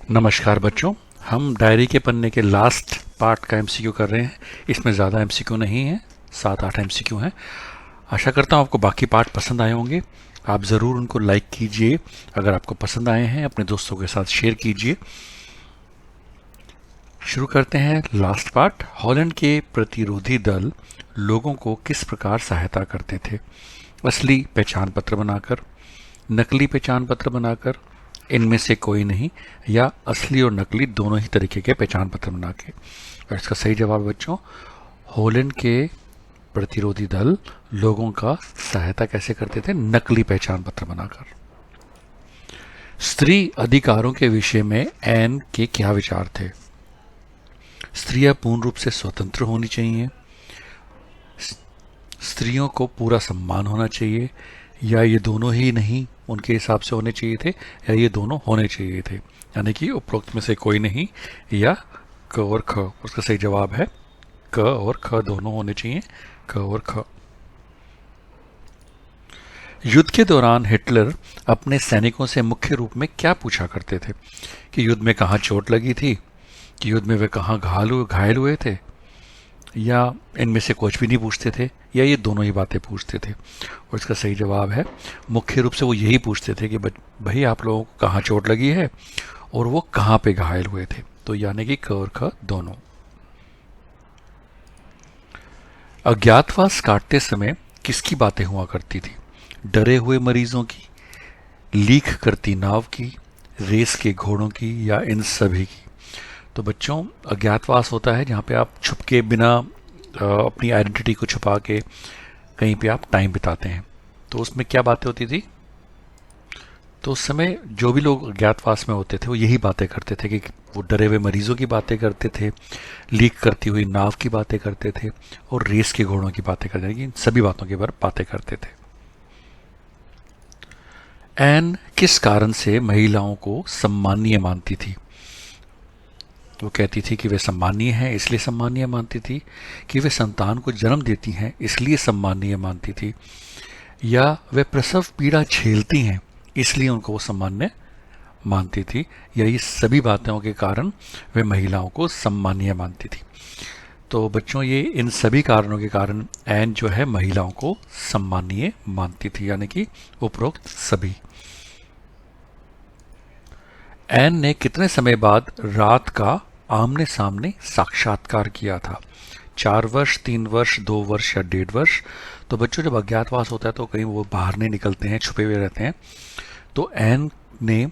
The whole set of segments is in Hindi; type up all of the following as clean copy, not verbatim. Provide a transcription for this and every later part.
नमस्कार बच्चों। हम डायरी के पन्ने के लास्ट पार्ट का एमसीक्यू कर रहे हैं। इसमें ज़्यादा एमसीक्यू नहीं है, 7-8 एमसीक्यू हैं। आशा करता हूँ आपको बाकी पार्ट पसंद आए होंगे। आप ज़रूर उनको लाइक कीजिए। अगर आपको पसंद आए हैं अपने दोस्तों के साथ शेयर कीजिए। शुरू करते हैं लास्ट पार्ट। हॉलैंड के प्रतिरोधी दल लोगों को किस प्रकार सहायता करते थे? असली पहचान पत्र बनाकर, नकली पहचान पत्र बनाकर, इनमें से कोई नहीं, या असली और नकली दोनों ही तरीके के पहचान पत्र बना के। और इसका सही जवाब है बच्चों, हॉलैंड के प्रतिरोधी दल लोगों का सहायता कैसे करते थे? नकली पहचान पत्र बनाकर। स्त्री अधिकारों के विषय में एन के क्या विचार थे? स्त्रियां पूर्ण रूप से स्वतंत्र होनी चाहिए, स्त्रियों को पूरा सम्मान होना चाहिए, या ये दोनों ही नहीं उनके हिसाब से होने चाहिए थे, या ये दोनों होने चाहिए थे। यानी कि उपरोक्त में से कोई नहीं, या क और ख। उसका सही जवाब है क और ख दोनों होने चाहिए, क और ख। युद्ध के दौरान हिटलर अपने सैनिकों से मुख्य रूप में क्या पूछा करते थे? कि युद्ध में कहाँ चोट लगी थी, कि युद्ध में वे कहाँ घायल हुए थे, या इनमें से कुछ भी नहीं पूछते थे, या ये दोनों ही बातें पूछते थे। और इसका सही जवाब है मुख्य रूप से वो यही पूछते थे कि भाई आप लोगों को कहाँ चोट लगी है और वो कहाँ पे घायल हुए थे। तो यानी कि क और ख दोनों। अज्ञातवास काटते समय किसकी बातें हुआ करती थी? डरे हुए मरीजों की, लीक करती नाव की, रेस के घोड़ों की, या इन सभी की? तो बच्चों, अज्ञातवास होता है जहाँ पे आप छुप के बिना अपनी आइडेंटिटी को छुपा के कहीं पे आप टाइम बिताते हैं। तो उसमें क्या बातें होती थी? तो उस समय जो भी लोग अज्ञातवास में होते थे वो यही बातें करते थे कि वो डरे हुए मरीजों की बातें करते थे, लीक करती हुई नाव की बातें करते थे, और रेस के घोड़ों की बातें करते थे। इन सभी बातों के बारे में बातें करते थे। एन किस कारण से महिलाओं को सम्मानीय मानती थी? वो कहती थी कि वे सम्मानीय हैं इसलिए सम्मानीय मानती थी, कि वे संतान को जन्म देती हैं इसलिए सम्मानीय मानती थी, या वे प्रसव पीड़ा झेलती हैं इसलिए उनको वो सम्मान्य मानती थी, या ये सभी बातों के कारण वे महिलाओं को सम्मानीय मानती थी? तो बच्चों, ये इन सभी कारणों के कारण एन जो है महिलाओं को सम्मानीय मानती थी, यानी कि उपरोक्त सभी। एन ने कितने समय बाद रात का आमने सामने साक्षात्कार किया था? 4 वर्ष, 3 वर्ष, 2 वर्ष, या 1.5 वर्ष? तो बच्चों, जब अज्ञातवास होता है तो कहीं वो बाहर नहीं निकलते हैं, छुपे हुए रहते हैं। तो एन ने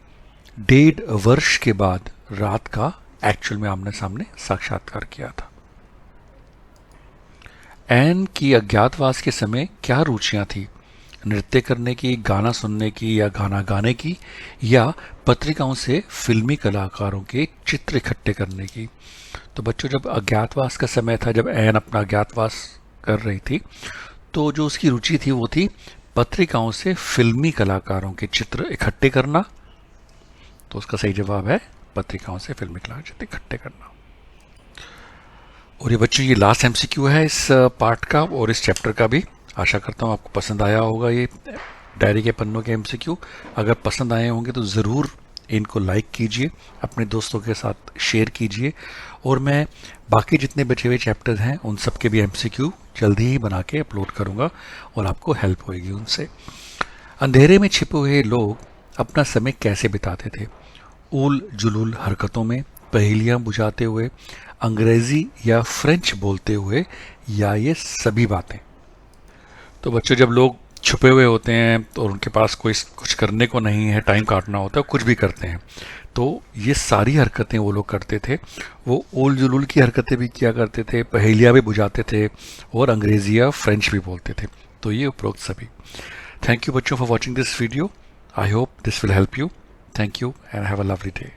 1.5 वर्ष के बाद रात का एक्चुअल में आमने सामने साक्षात्कार किया था। एन की अज्ञातवास के समय क्या रुचियां थी? नृत्य करने की, गाना सुनने की, या गाना गाने की, या पत्रिकाओं से फिल्मी कलाकारों के चित्र इकट्ठे करने की? तो बच्चों, जब अज्ञातवास का समय था, जब एन अपना अज्ञातवास कर रही थी, तो जो उसकी रुचि थी वो थी पत्रिकाओं से फिल्मी कलाकारों के चित्र इकट्ठे करना। तो उसका सही जवाब है पत्रिकाओं से फिल्मी कलाकार चित्र इकट्ठे करना। और ये बच्चों, ये लास्ट एमसीक्यू है इस पार्ट का और इस चैप्टर का भी। आशा करता हूँ आपको पसंद आया होगा ये डायरी के पन्नों के एमसीक्यू। अगर पसंद आए होंगे तो ज़रूर इनको लाइक कीजिए, अपने दोस्तों के साथ शेयर कीजिए, और मैं बाकी जितने बचे हुए चैप्टर्स हैं उन सब के भी एमसीक्यू जल्दी ही बना के अपलोड करूँगा और आपको हेल्प होएगी उनसे। अंधेरे में छिपे हुए लोग अपना समय कैसे बिताते थे? ऊल जुलूल हरकतों में, पहेलियाँ बुझाते हुए, अंग्रेज़ी या फ्रेंच बोलते हुए, या ये सभी बातें? तो बच्चों, जब लोग छुपे हुए होते हैं और उनके पास कोई कुछ करने को नहीं है, टाइम काटना होता है, कुछ भी करते हैं, तो ये सारी हरकतें वो लोग करते थे। वो ओल जुलूल की हरकतें भी किया करते थे, पहेलियाँ भी बुझाते थे, और अंग्रेजी या फ्रेंच भी बोलते थे। तो ये उपरोक्त सभी। थैंक यू बच्चों for watching this video. I hope this will help you. Thank you and have a lovely day.